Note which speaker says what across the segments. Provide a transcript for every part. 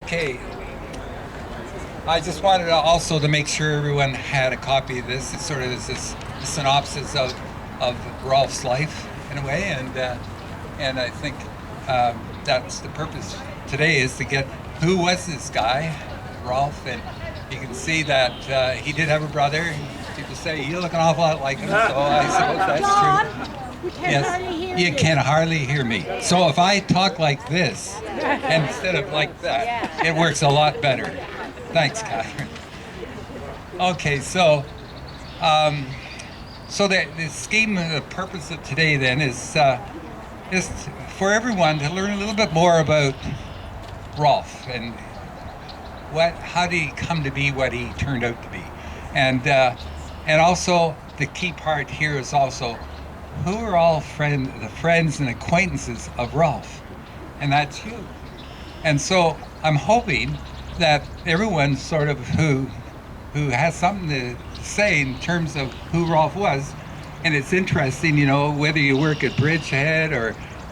Speaker 1: Okay, I just wanted to also to make sure everyone had a copy of this. It's sort of this synopsis of Rolf's life in a way, and I think that's the purpose today is to get who was this guy, Rolf, and you can see that he did have a brother. People say you look an awful lot like him, so I suppose that's true.
Speaker 2: You can hardly hear
Speaker 1: You
Speaker 2: me.
Speaker 1: can hardly hear me. So if I talk like this instead of like that, it works a lot better. Thanks, Catherine. Okay, so the scheme and the purpose of today then is for everyone to learn a little bit more about Rolf and how did he come to be what he turned out to be, and also the key part here is also who are all the friends and acquaintances of Rolf, and that's you. And so I'm hoping that everyone sort of who has something to say in terms of who Rolf was, and it's interesting, whether you work at Bridgehead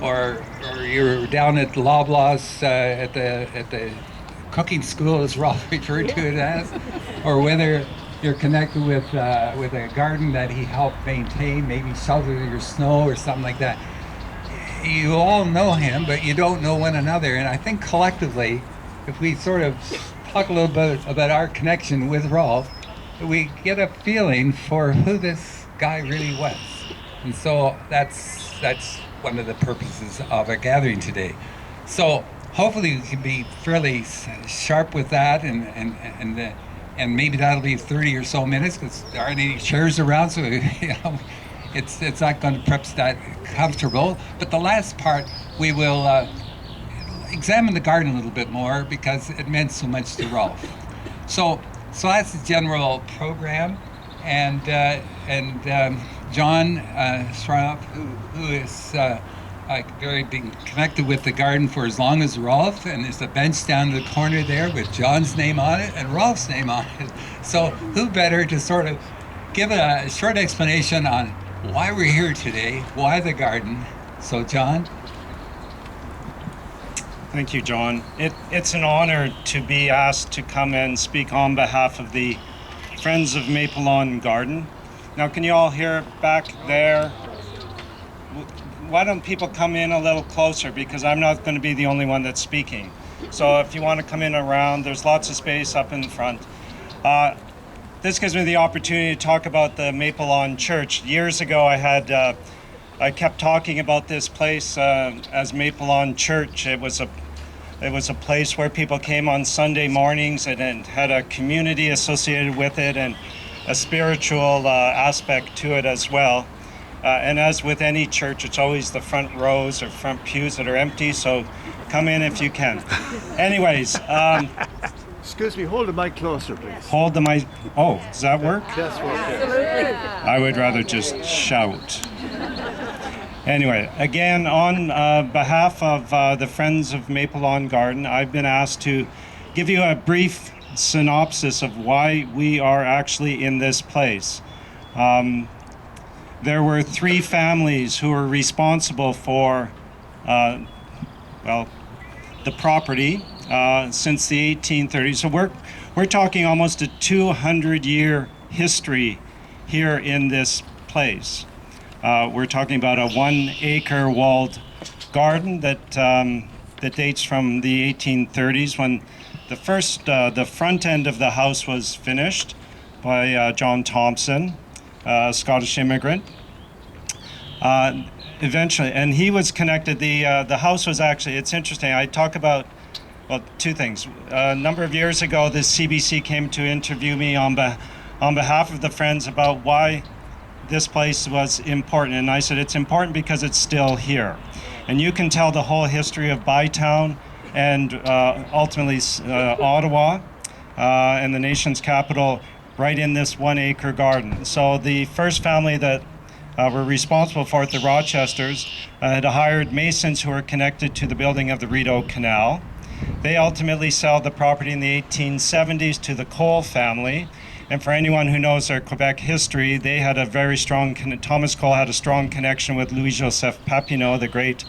Speaker 1: or you're down at Loblaws at the cooking school, as Rolf referred to it as, or whether you're connected with a garden that he helped maintain, maybe shelter your snow or something like that. You all know him, but you don't know one another. And I think collectively, if we sort of talk a little bit about our connection with Rolf, we get a feeling for who this guy really was. And so that's one of the purposes of our gathering today. So hopefully we can be fairly sharp with that, and maybe that'll be 30 or so minutes because there aren't any chairs around, so it's not going to perhaps that comfortable. But the last part, we will examine the garden a little bit more because it meant so much to Rolf. So that's the general program, and John Schroff, who is very been connected with the garden for as long as Rolf, and there's a bench down in the corner there with John's name on it and Rolf's name on it. So who better to sort of give a short explanation on why we're here today, why the garden. So John?
Speaker 3: Thank you, John. It's an honor to be asked to come and speak on behalf of the Friends of Maple Lawn Garden. Now, can you all hear back there? Why don't people come in a little closer, because I'm not going to be the only one that's speaking. So if you want to come in around, there's lots of space up in front. This gives me the opportunity to talk about the Maple Lawn Church. Years ago, I kept talking about this place as Maple Lawn Church. It was a place where people came on Sunday mornings, and it had a community associated with it and a spiritual aspect to it as well. And as with any church, it's always the front rows or front pews that are empty, so come in if you can. Anyways.
Speaker 4: Excuse me, hold the mic closer, please.
Speaker 3: Hold the mic. Oh, does that work?
Speaker 4: That's what
Speaker 3: I would rather just shout. Anyway, again, on behalf of the Friends of Maple Lawn Garden, I've been asked to give you a brief synopsis of why we are actually in this place. There were three families who were responsible for, the property since the 1830s. So we're talking almost a 200-year history here in this place. We're talking about a 1-acre walled garden that dates from the 1830s when the front end of the house was finished by John Thompson, a Scottish immigrant. Eventually, and he was connected. The house was actually, it's interesting. I talk about, two things. A number of years ago, the CBC came to interview me on behalf of the Friends about why this place was important. And I said, it's important because it's still here. And you can tell the whole history of Bytown and ultimately Ottawa and the nation's capital right in this 1-acre garden. So the first family that were responsible for it, the Rochesters, had hired masons who were connected to the building of the Rideau Canal. They ultimately sold the property in the 1870s to the Cole family. And for anyone who knows their Quebec history, they had a very strong, Thomas Cole had a strong connection with Louis-Joseph Papineau, the great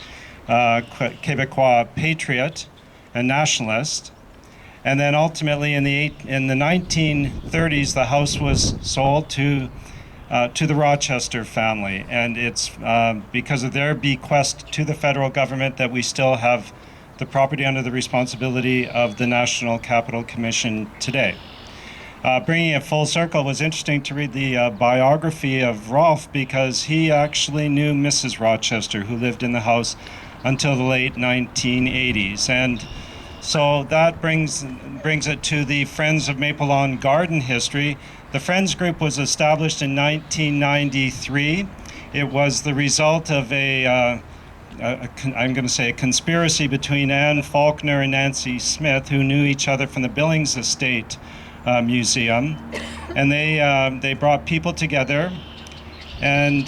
Speaker 3: Quebecois patriot and nationalist. And then ultimately in the 1930s, the house was sold to the Rochester family, and it's because of their bequest to the federal government that we still have the property under the responsibility of the National Capital Commission today. Bringing it full circle, was interesting to read the biography of Rolf, because he actually knew Mrs. Rochester, who lived in the house until the late 1980s. And so that brings it to the Friends of Maple Lawn Garden history. The Friends group was established in 1993. It was the result of I'm going to say a conspiracy between Anne Faulkner and Nancy Smith, who knew each other from the Billings Estate Museum. And they brought people together. And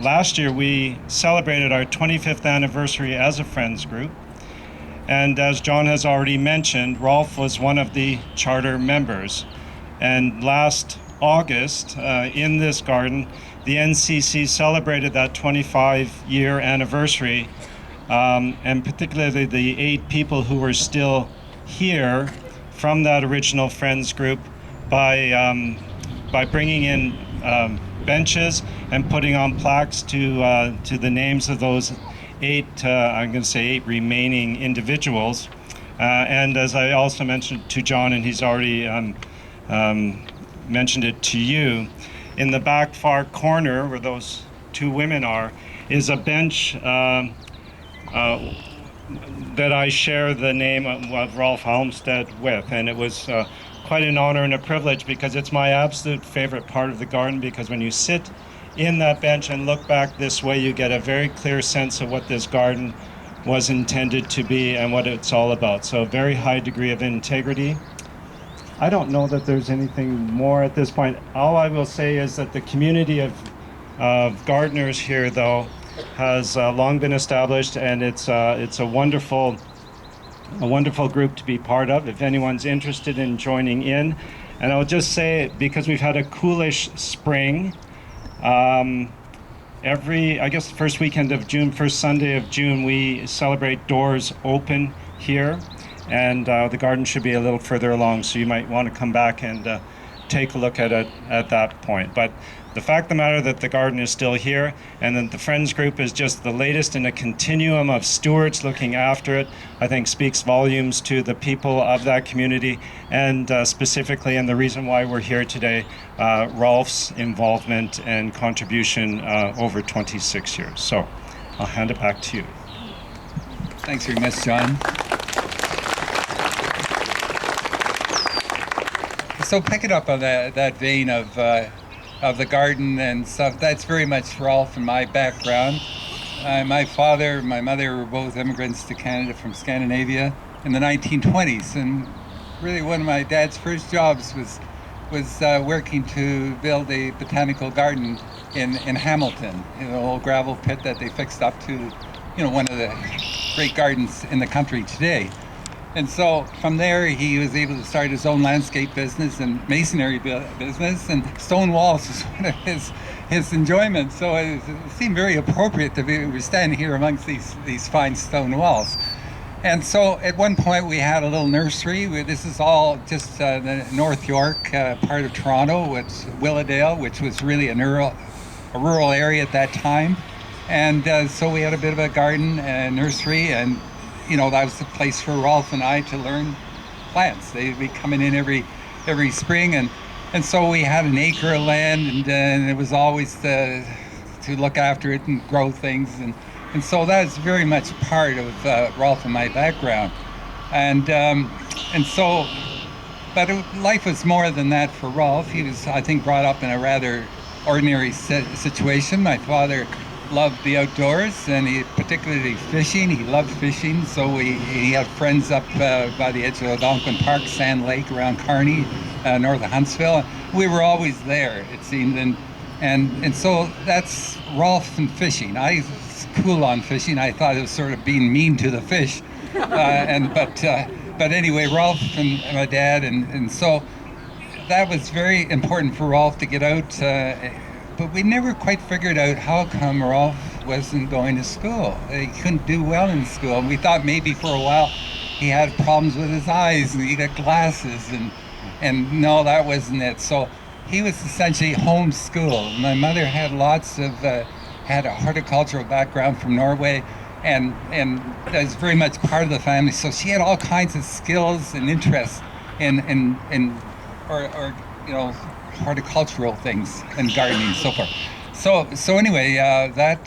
Speaker 3: last year we celebrated our 25th anniversary as a Friends group. And as John has already mentioned, Rolf was one of the charter members. And last August, in this garden, the NCC celebrated that 25-year anniversary, and particularly the 8 people who were still here from that original Friends group by bringing in benches and putting on plaques to the names of those 8, I'm going to say 8 remaining individuals. And as I also mentioned to John, and he's already mentioned it to you, in the back far corner where those 2 women are, is a bench that I share the name of Rolf Halmstead with. And it was quite an honor and a privilege, because it's my absolute favorite part of the garden, because when you sit in that bench and look back this way, you get a very clear sense of what this garden was intended to be and what it's all about. So a very high degree of integrity. I don't know that there's anything more at this point. All I will say is that the community of gardeners here, though, has long been established, and it's a wonderful group to be part of if anyone's interested in joining in. And I'll just say, because we've had a coolish spring, I guess the first weekend of June, first Sunday of June, we celebrate Doors Open here. And the garden should be a little further along, so you might want to come back and take a look at it at that point. But the fact of the matter that the garden is still here, and that the Friends group is just the latest in a continuum of stewards looking after it, I think speaks volumes to the people of that community, and specifically, and the reason why we're here today, Rolf's involvement and contribution over 26 years. So I'll hand it back to you.
Speaker 1: Thanks very much, John. So picking up on that vein of the garden and stuff, that's very much Rolf and my background. My father and my mother were both immigrants to Canada from Scandinavia in the 1920s, and really one of my dad's first jobs was working to build a botanical garden in Hamilton, in an old gravel pit that they fixed up to, one of the great gardens in the country today. And so from there, he was able to start his own landscape business and masonry business, and stone walls was one of his enjoyment. So it seemed very appropriate to be standing here amongst these fine stone walls. And so at one point we had a little nursery. This is all just the North York part of Toronto, it's Willowdale, which was really a rural area at that time. And so we had a bit of a garden nursery, and that was the place for Rolf and I to learn plants. They'd be coming in every spring, and so we had an acre of land, and it was always to look after it and grow things, and so that's very much part of Rolf and my background, and so, but life was more than that for Rolf. He was, I think, brought up in a rather ordinary situation. My father loved the outdoors, and he particularly fishing. He loved fishing, so he had friends up by the edge of Algonquin Park, Sand Lake, around Kearney, north of Huntsville. We were always there, it seemed, and so that's Rolf and fishing. I was cool on fishing. I thought it was sort of being mean to the fish, but anyway, Rolf and my dad, and so that was very important for Rolf to get out. But we never quite figured out how come Rolf wasn't going to school. He couldn't do well in school. And we thought maybe for a while he had problems with his eyes and he got glasses, and no, that wasn't it. So he was essentially homeschooled. My mother had lots of had a horticultural background from Norway, and that was very much part of the family. So she had all kinds of skills and interests in or you know, horticultural things and gardening and so forth. So anyway, that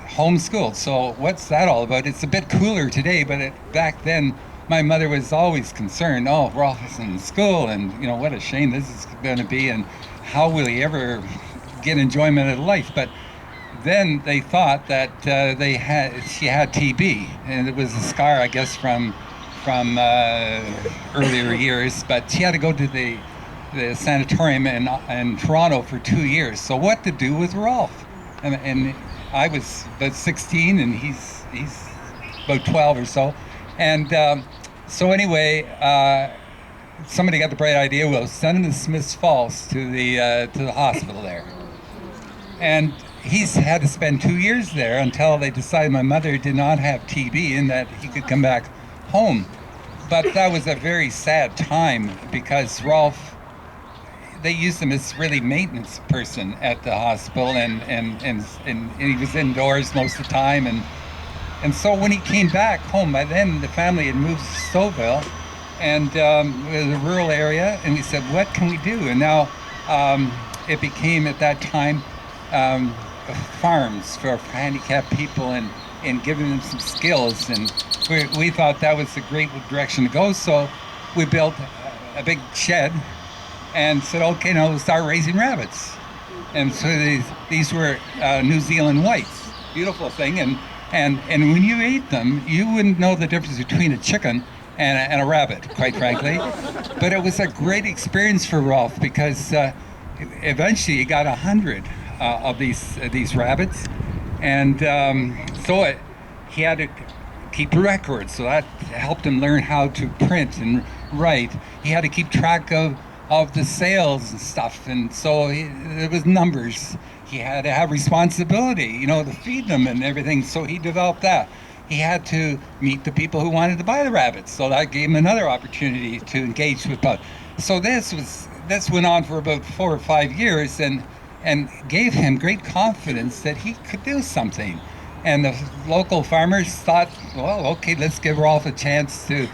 Speaker 1: homeschooled. So what's that all about? It's a bit cooler today, but back then my mother was always concerned. Oh, Rolf is in school, and you know what a shame this is going to be, and how will he ever get enjoyment of life? But then they thought that she had TB, and it was a scar, I guess, from earlier years. But she had to go to the sanatorium in Toronto for 2 years. So what to do with Rolf? And I was about 16, and he's about 12 or so. And so anyway, somebody got the bright idea. We'll send him to Smiths Falls to the hospital there. And he's had to spend 2 years there until they decided my mother did not have TB and that he could come back home. But that was a very sad time because Rolf, they used him as really maintenance person at the hospital, and he was indoors most of the time, and so when he came back home, by then the family had moved to Stouffville, and it was a rural area, and we said, what can we do? And now it became at that time farms for handicapped people, and giving them some skills, and we thought that was a great direction to go. So we built a big shed and said, okay, now we'll start raising rabbits. And so these were New Zealand whites, beautiful thing, and when you ate them, you wouldn't know the difference between a chicken and a rabbit, quite frankly. But it was a great experience for Rolf because eventually he got 100 of these rabbits, and so he had to keep records, so that helped him learn how to print and write. He had to keep track of the sales and stuff, and so there was numbers. He had to have responsibility, you know, to feed them and everything, so he developed that. He had to meet the people who wanted to buy the rabbits, so that gave him another opportunity to engage with both. So this went on for about 4 or 5 years, and gave him great confidence that he could do something. And the local farmers thought, well, okay, let's give Rolf a chance to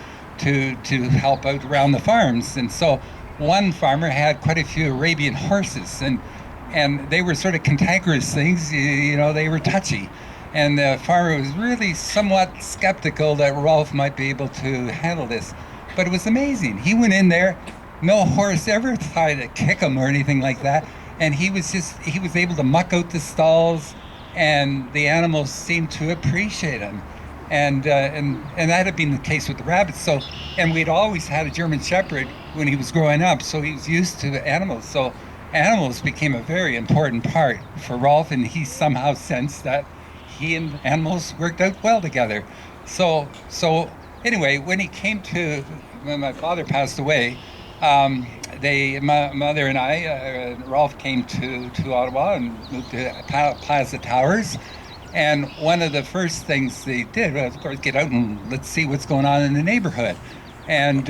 Speaker 1: help out around the farms. And so one farmer had quite a few Arabian horses, and they were sort of cantankerous things, you know, they were touchy. And the farmer was really somewhat skeptical that Rolf might be able to handle this. But it was amazing. He went in there, no horse ever tried to kick him or anything like that. And he was able to muck out the stalls, and the animals seemed to appreciate him. And that had been the case with the rabbits. So, and we'd always had a German Shepherd when he was growing up, so he was used to the animals. So animals became a very important part for Rolf, and he somehow sensed that he and animals worked out well together. So anyway, when my father passed away, my mother and I, Rolf came to Ottawa and moved to Plaza Towers. And one of the first things they did was, of course, get out and let's see what's going on in the neighborhood. And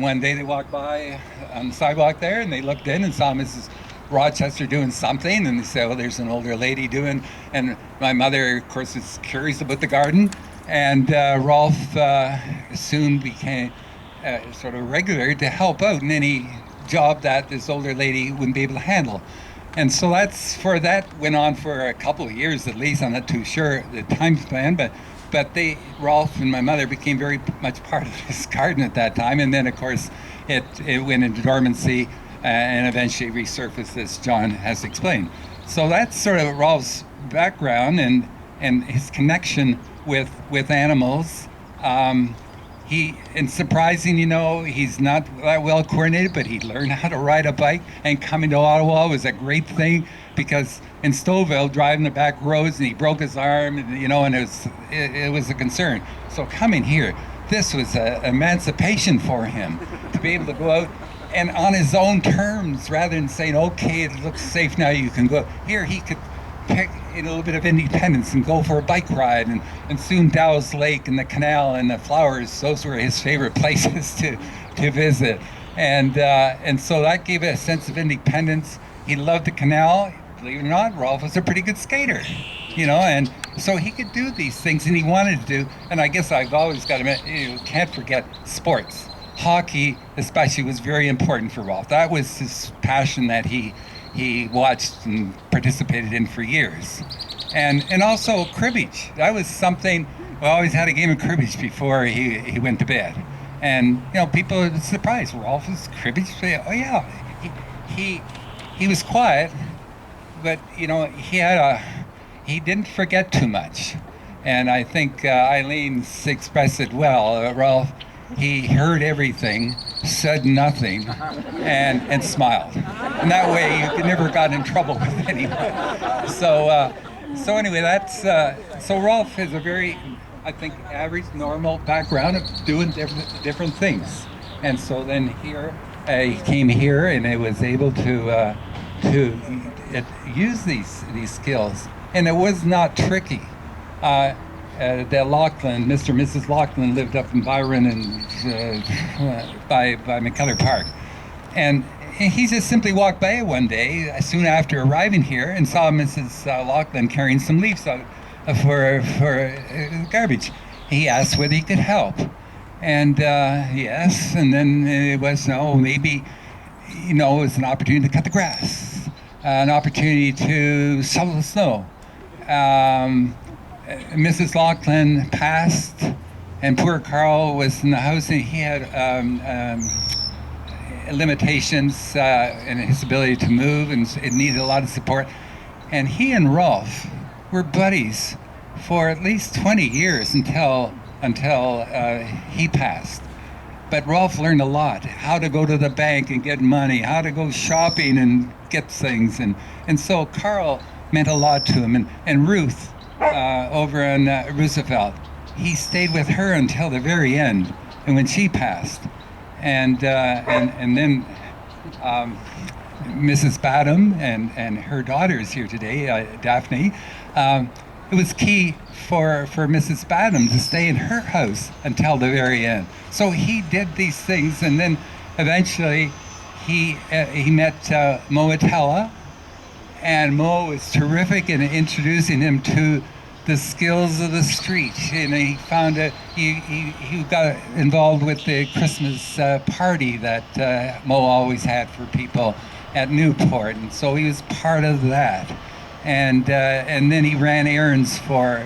Speaker 1: one day they walked by on the sidewalk there, and they looked in and saw Mrs. Rochester doing something, and they said, well, there's an older lady doing, and my mother, of course, is curious about the garden, and Rolf soon became sort of regular to help out in any job that this older lady wouldn't be able to handle. And so that went on for a couple of years at least. I'm not too sure the time span, but Rolf and my mother became very much part of this garden at that time. And then, of course, it went into dormancy and eventually resurfaced, as John has explained. So that's sort of Rolf's background and his connection with animals. And surprising, you know, he's not that well coordinated, but he learned how to ride a bike, and coming to Ottawa was a great thing because in Stouffville, driving the back roads, and he broke his arm, and, you know, and it was a concern. So coming here, this was an emancipation for him to be able to go out and on his own terms, rather than saying, okay, it looks safe now, you can go. Here he could pick a little bit of independence and go for a bike ride. And soon Dow's Lake and the canal and the flowers, those were his favorite places to visit. And so that gave it a sense of independence. He loved the canal. Believe it or not, Rolf was a pretty good skater, and so he could do these things, and he wanted to do. And I guess I've always got to admit, you can't forget sports. Hockey, especially, was very important for Rolf. That was his passion that he watched and participated in for years. And also cribbage. That was something. We always had a game of cribbage before he went to bed. And people were surprised. Rolf was cribbage. Oh yeah, he was quiet, but he didn't forget too much. And I think Eileen expressed it well. Rolf, he heard everything, said nothing, and smiled. And that way you never got in trouble with anyone. So anyway, that's so Rolf has a very, I think, average, normal background of doing different things. And so then here, he came here and I was able to use these skills. And it was not tricky. That Lachlan, Mr. and Mrs. Lachlan, lived up in Byron and by McKellar Park. And he just simply walked by one day, soon after arriving here, and saw Mrs. Lachlan carrying some leaves out for garbage. He asked whether he could help. And yes, and then it was, maybe, it was an opportunity to cut the grass, an opportunity to shovel the snow. Mrs. Lachlan passed, and poor Carl was in the house, and he had limitations in his ability to move, and it needed a lot of support. And he and Rolf were buddies for at least 20 years until he passed. But Rolf learned a lot, how to go to the bank and get money, how to go shopping and get things. And so Carl meant a lot to him. And Ruth, over in Roosevelt, he stayed with her until the very end, and when she passed. And then Mrs. Badham and her daughter is here today, Daphne. It was key for Mrs. Badham to stay in her house until the very end. So he did these things, and then eventually he met Mo Atella, and Mo was terrific in introducing him to the skills of the street. And he found he got involved with the Christmas party that Mo always had for people at Newport, and so he was part of that. And then he ran errands for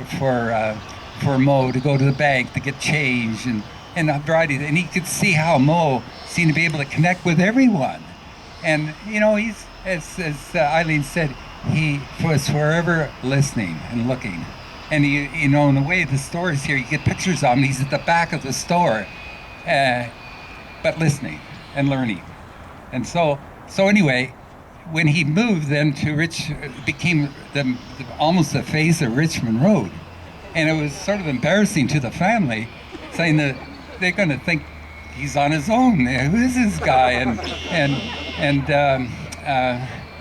Speaker 1: Mo to go to the bank to get change and a variety. And he could see how Mo seemed to be able to connect with everyone. And he's as Eileen said, he was forever listening and looking. And in the way the store is here, you get pictures of him. He's at the back of the store, but listening and learning. And so anyway, when he moved then to became almost the face of Richmond Road. And it was sort of embarrassing to the family, saying that they're going to think he's on his own. Who is this guy? And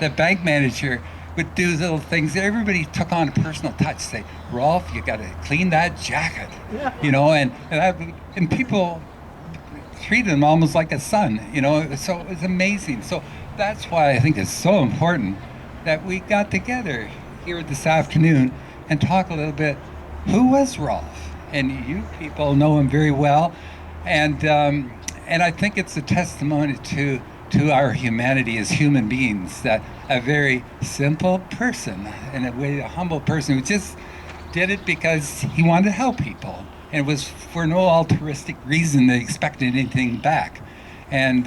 Speaker 1: the bank manager would do little things. Everybody took on a personal touch, say, Rolf, you got to clean that jacket, and people treated him almost like a son, so it was amazing. So that's why I think it's so important that we got together here this afternoon and talk a little bit. Who was Rolf? And you people know him very well, and I think it's a testimony to our humanity as human beings, that a very simple person, in a way a humble person, who just did it because he wanted to help people, and it was for no altruistic reason that he expected anything back. And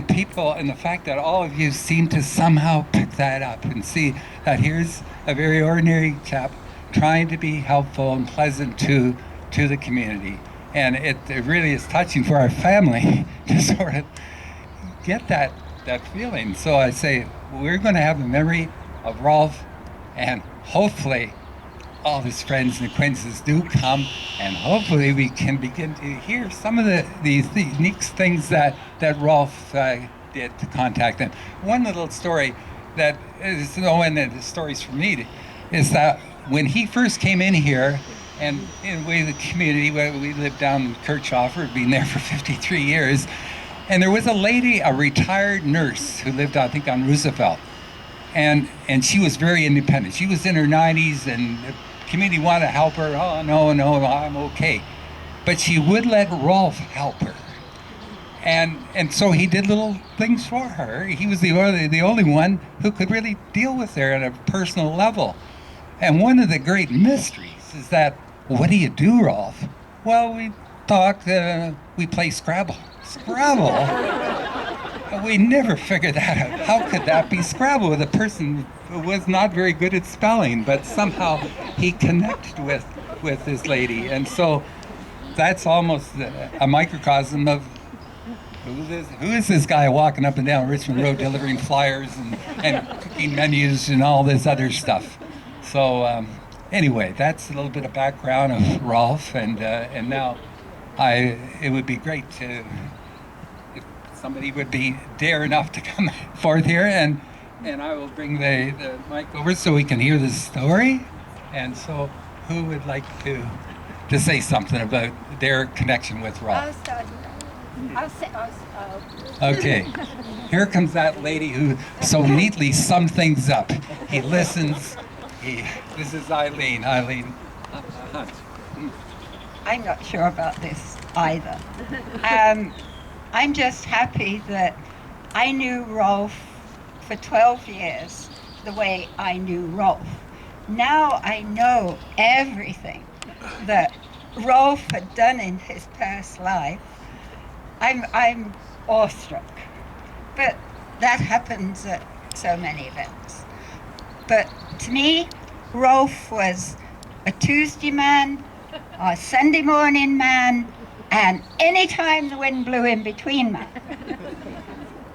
Speaker 1: people, and the fact that all of you seem to somehow pick that up and see that here's a very ordinary chap trying to be helpful and pleasant to the community. And it really is touching for our family to sort of get that feeling. So I say, we're going to have a memory of Rolf, and hopefully all his friends and acquaintances do come, and hopefully we can begin to hear some of these unique things that Rolf did to contact them. One little story that is, and the story's for me, is that when he first came in here, and in a way the community, where we lived down in Kirchhofer, been there for 53 years, and there was a lady, a retired nurse who lived, I think, on Roosevelt. And she was very independent. She was in her 90s, and the community wanted to help her. Oh, no, I'm okay. But she would let Rolf help her. And so he did little things for her. He was the only one who could really deal with her on a personal level. And one of the great mysteries is that, what do you do, Rolf? Well, we talk, we play Scrabble. Scrabble? We never figured that out. How could that be Scrabble with a person who was not very good at spelling, but somehow he connected with this lady. And so that's almost a microcosm of who is this guy walking up and down Richmond Road delivering flyers and cooking menus and all this other stuff. So anyway, that's a little bit of background of Rolf, and now it would be great to, if somebody would be dare enough to come forth here, and I will bring the mic over so we can hear the story. And so who would like to say something about their connection with Rolf?
Speaker 2: I'll start.
Speaker 1: Okay, here comes that lady who so neatly summed things up. He listens. This is Eileen. Eileen Hunt.
Speaker 2: I'm not sure about this either. I'm just happy that I knew Rolf for 12 years the way I knew Rolf. Now I know everything that Rolf had done in his past life. I'm awestruck. But that happens at so many events. But to me, Rolf was a Tuesday man, a Sunday morning man, and any time the wind blew in between man.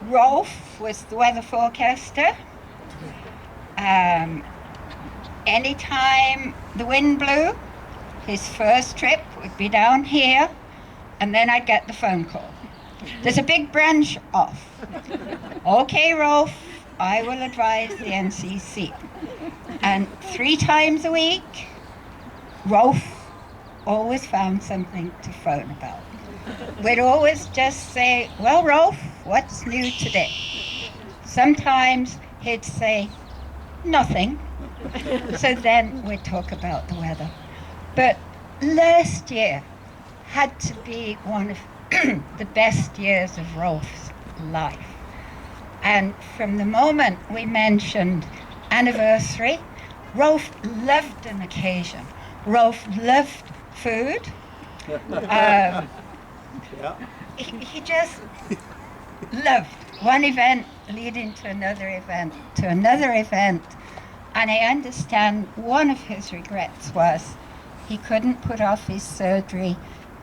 Speaker 2: Rolf was the weather forecaster. Anytime the wind blew, his first trip would be down here, and then I'd get the phone call. There's a big branch off. Okay, Rolf, I will advise the NCC. And 3 times a week, Rolf always found something to phone about. We'd always just say, well, Rolf, what's new today? Sometimes he'd say, nothing. So then we'd talk about the weather. But last year had to be one of the best years of Rolf's life. And from the moment we mentioned anniversary, Rolf loved an occasion. Rolf loved food. He just loved one event leading to another event, and I understand one of his regrets was he couldn't put off his surgery,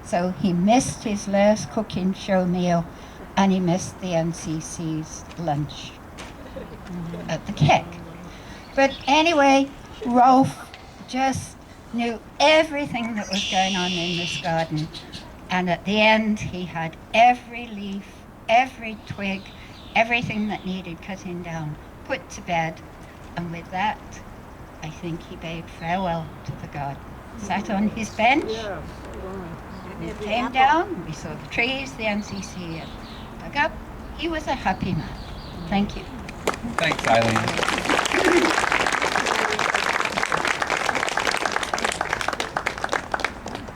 Speaker 2: so he missed his last cooking show meal, and he missed the NCC's lunch at the Keck. But anyway, Rolf just knew everything that was going on in this garden, and at the end he had every leaf, every twig, everything that needed cutting down put to bed, and with that I think he bade farewell to the garden. Sat on his bench, and he came down, we saw the trees, the NCC, and dug up. He was a happy man. Thank you.
Speaker 1: Thanks, Eileen.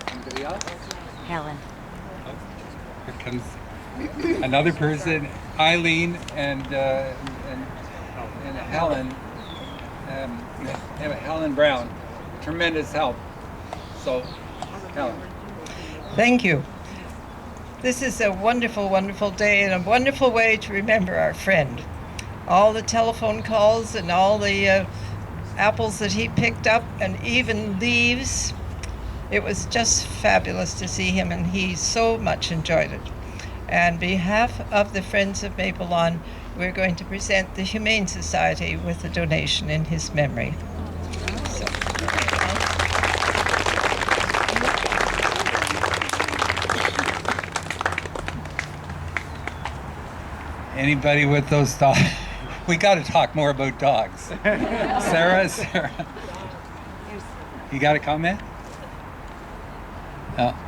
Speaker 1: Anybody else?
Speaker 5: Helen.
Speaker 1: Here comes another person, Eileen and Helen. Helen Brown, tremendous help. So, Helen.
Speaker 6: Thank you. This is a wonderful, wonderful day and a wonderful way to remember our friend. All the telephone calls and all the apples that he picked up and even leaves. It was just fabulous to see him, and he so much enjoyed it. And on behalf of the Friends of Maple Lawn, we're going to present the Humane Society with a donation in his memory. So.
Speaker 1: Anybody with those dogs? We got to talk more about dogs. Sarah? You got a comment? Oh.